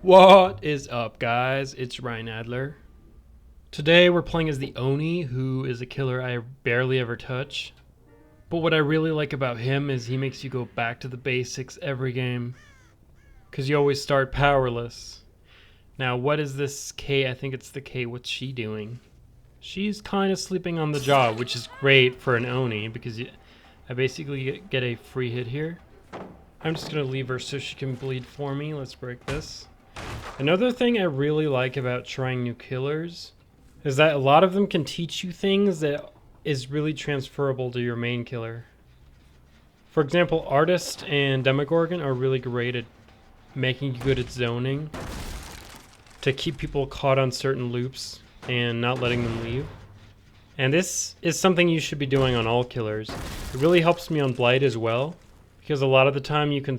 What is up, guys? It's Ryan Adler. Today we're playing as the Oni, who is a killer I barely ever touch. But what I really like about him is he makes you go back to the basics every game. Because you always start powerless. Now, what is this Kate? I think it's the Kate. What's she doing? She's kind of sleeping on the job, which is great for an Oni, because I basically get a free hit here. I'm just going to leave her so she can bleed for me. Let's break this. Another thing I really like about trying new killers is that a lot of them can teach you things that is really transferable to your main killer. For example, Artist and Demogorgon are really great at making you good at zoning to keep people caught on certain loops and not letting them leave. And this is something you should be doing on all killers. It really helps me on Blight as well, because a lot of the time you can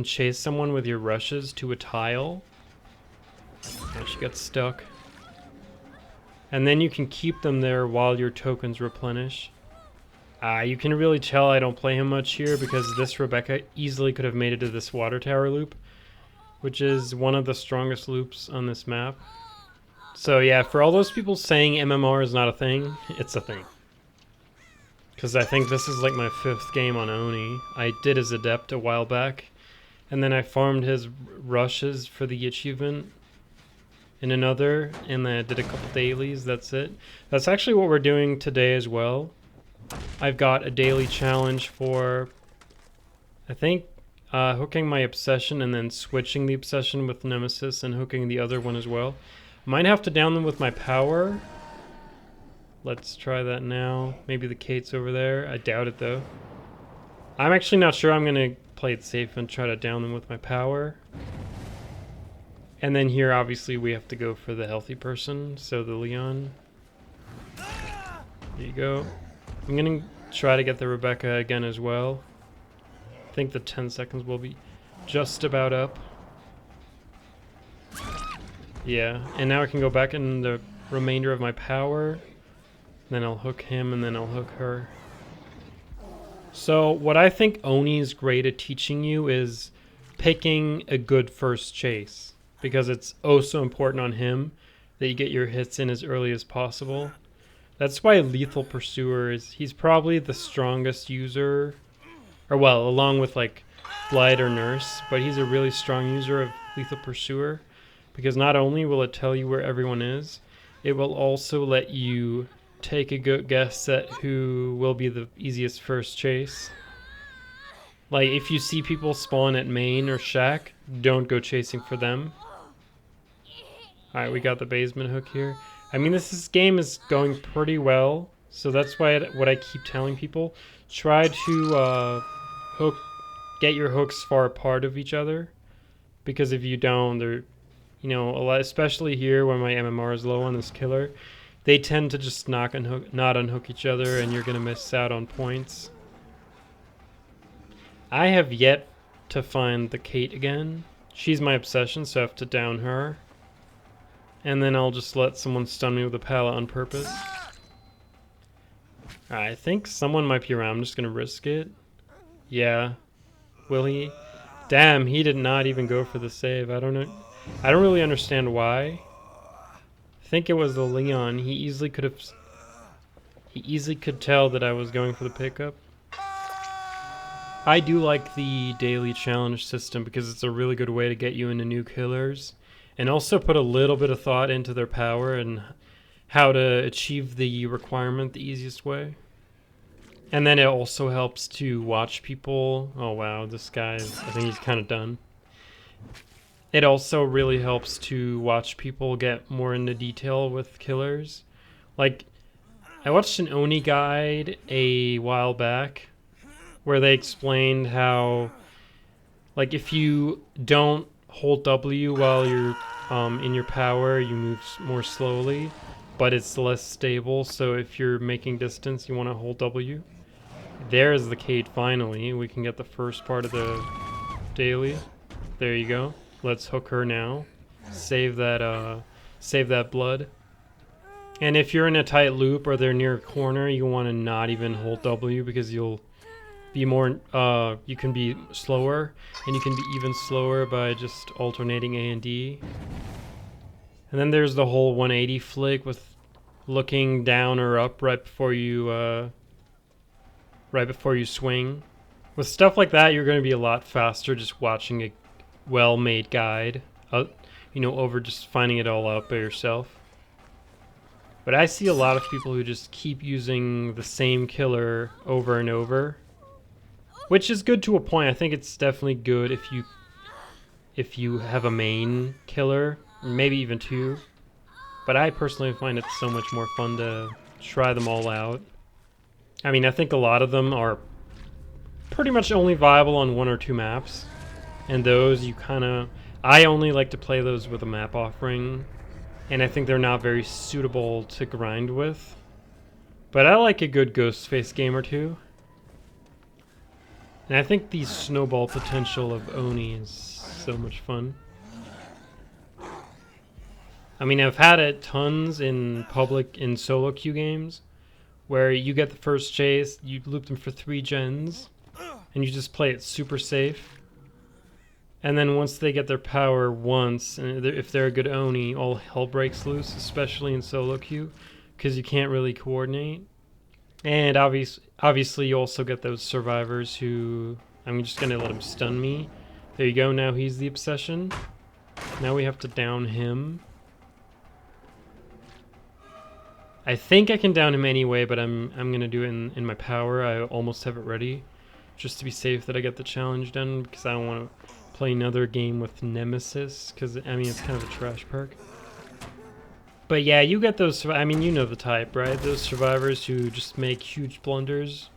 chase someone with your rushes to a tile. And she got stuck. And then you can keep them there while your tokens replenish. You can really tell I don't play him much here because this Rebecca easily could have made it to this water tower loop, which is one of the strongest loops on this map. So yeah, for all those people saying MMR is not a thing, it's a thing. Because I think this is like my 5th game on Oni. I did his Adept a while back, and then I farmed his rushes for the achievement in another, and then I did a couple dailies, that's it. That's actually what we're doing today as well. I've got a daily challenge for, I think, hooking my Obsession and then switching the Obsession with Nemesis and hooking the other one as well. Might have to down them with my power. Let's try that now. Maybe the Kate's over there. I doubt it though. I'm actually not sure. I'm going to play it safe and try to down them with my power. And then here obviously we have to go for the healthy person. So the Leon. There you go. I'm going to try to get the Rebecca again as well. I think the 10 seconds will be just about up. Yeah, and now I can go back in the remainder of my power. Then I'll hook him, and then I'll hook her. So what I think Oni is great at teaching you is picking a good first chase, because it's oh so important on him that you get your hits in as early as possible. That's why Lethal Pursuer he's probably the strongest user, or well, along with like Blight or Nurse, but he's a really strong user of Lethal Pursuer, because not only will it tell you where everyone is, it will also let you take a good guess at who will be the easiest first chase. Like if you see people spawn at main or shack, don't go chasing for them. Alright, we got the basement hook here. I mean, this game is going pretty well, so that's why what I keep telling people. Try to get your hooks far apart of each other, because if you don't, they're, you know, a lot, especially here when my MMR is low on this killer, they tend to just not unhook each other, and you're going to miss out on points. I have yet to find the Kate again. She's my obsession, so I have to down her. And then I'll just let someone stun me with a pallet on purpose. I think someone might be around. I'm just going to risk it. Yeah. Will he? Damn, he did not even go for the save. I don't know. I don't really understand why. I think it was the Leon. He easily could tell that I was going for the pickup. I do like the daily challenge system because it's a really good way to get you into new killers and also put a little bit of thought into their power and how to achieve the requirement the easiest way. And then it also helps to watch people. Oh wow, this guy, I think he's kind of done. It also really helps to watch people get more into detail with killers. Like, I watched an Oni guide a while back where they explained how, like, if you don't hold W while you're in your power, you move more slowly, but it's less stable. So if you're making distance, you want to hold W. There's the Kate finally. We can get the first part of the daily. There you go. Let's hook her now. Save that blood. And if you're in a tight loop or they're near a corner, you want to not even hold W because you'll be more, you can be slower, and you can be even slower by just alternating A and D. And then there's the whole 180 flick with looking down or up right before you swing. With stuff like that, you're going to be a lot faster just watching a well-made guide, over just finding it all out by yourself. But I see a lot of people who just keep using the same killer over and over, which is good to a point. I think it's definitely good if you have a main killer, maybe even two. But I personally find it so much more fun to try them all out. I mean, I think a lot of them are pretty much only viable on 1 or 2 maps. And those you I only like to play those with a map offering. And I think they're not very suitable to grind with. But I like a good Ghostface game or two. And I think the snowball potential of Oni is so much fun. I mean, I've had it tons in solo queue games, where you get the first chase, you loop them for 3 gens, and you just play it super safe. And then once they get their power once, and if they're a good Oni, all hell breaks loose, especially in solo queue, because you can't really coordinate. And obviously you also get those survivors who, I'm just going to let him stun me. There you go, now he's the obsession. Now we have to down him. I think I can down him anyway, but I'm going to do it in my power. I almost have it ready, just to be safe that I get the challenge done, because I don't want to play another game with Nemesis, because, I mean, it's kind of a trash perk. But yeah, you get those, I mean, you know the type, right? Those survivors who just make huge blunders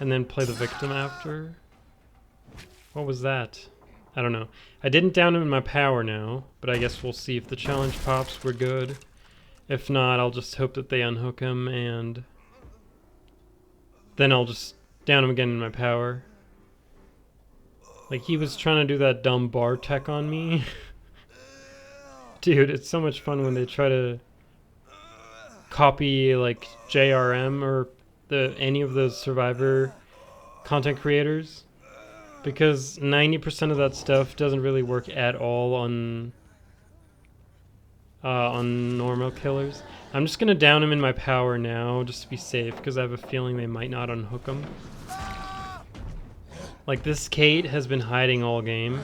and then play the victim after. What was that? I don't know. I didn't down him in my power now, but I guess we'll see if the challenge pops. We're good. If not, I'll just hope that they unhook him, and then I'll just down him again in my power. Like, he was trying to do that dumb bar tech on me. Dude, it's so much fun when they try to copy, like, JRM or any of those Survivor content creators. Because 90% of that stuff doesn't really work at all on normal killers. I'm just gonna down him in my power now, just to be safe, because I have a feeling they might not unhook him. Like, this Kate has been hiding all game.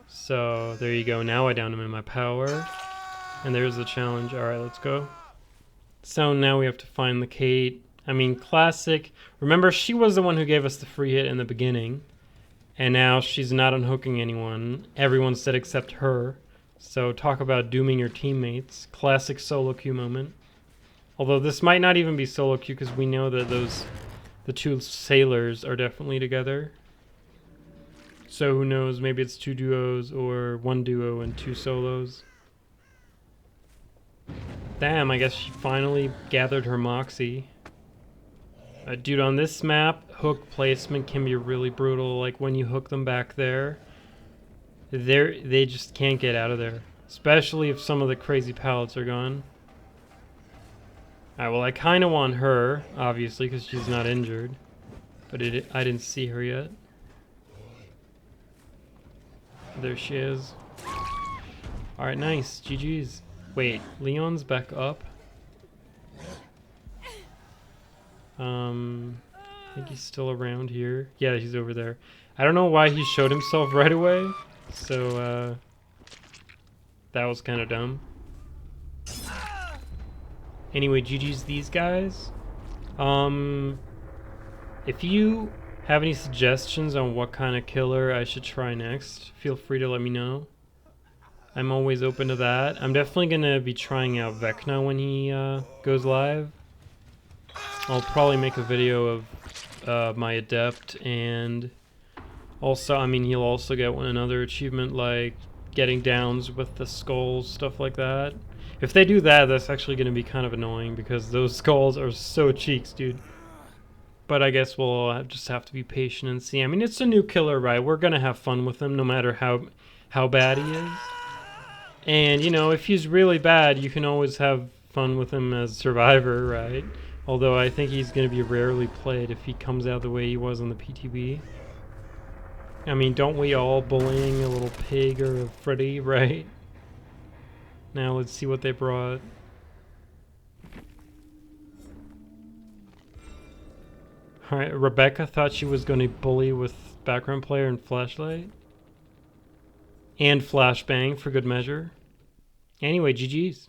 So, there you go. Now I down him in my power. And there's the challenge. Alright, let's go. So now we have to find the Kate. I mean, classic. Remember, she was the one who gave us the free hit in the beginning. And now she's not unhooking anyone. Everyone's dead except her. So talk about dooming your teammates. Classic solo queue moment. Although this might not even be solo queue, because we know that the 2 sailors are definitely together. So who knows, maybe it's 2 duos or 1 duo and 2 solos. Damn, I guess she finally gathered her moxie. Dude, on this map, hook placement can be really brutal. Like, when you hook them back there, they just can't get out of there. Especially if some of the crazy pallets are gone. Alright, well, I kind of want her, obviously, because she's not injured. But I didn't see her yet. There she is. Alright, nice. GG's. Wait, Leon's back up? I think he's still around here. Yeah, he's over there. I don't know why he showed himself right away. So, that was kind of dumb. Anyway, GG's these guys. If you have any suggestions on what kind of killer I should try next, feel free to let me know. I'm always open to that. I'm definitely going to be trying out Vecna when he goes live. I'll probably make a video of my Adept, and also, I mean, he'll also get another achievement like getting downs with the skulls, stuff like that. If they do that, that's actually going to be kind of annoying, because those skulls are so cheeks, dude. But I guess we'll just have to be patient and see. I mean, it's a new killer, right? We're going to have fun with him no matter how bad he is. And, you know, if he's really bad, you can always have fun with him as Survivor, right? Although I think he's going to be rarely played if he comes out the way he was on the PTB. I mean, don't we all bullying a little pig or a Freddy, right? Now let's see what they brought. Alright, Rebecca thought she was going to bully with background player and flashlight. And flashbang for good measure. Anyway, GG's.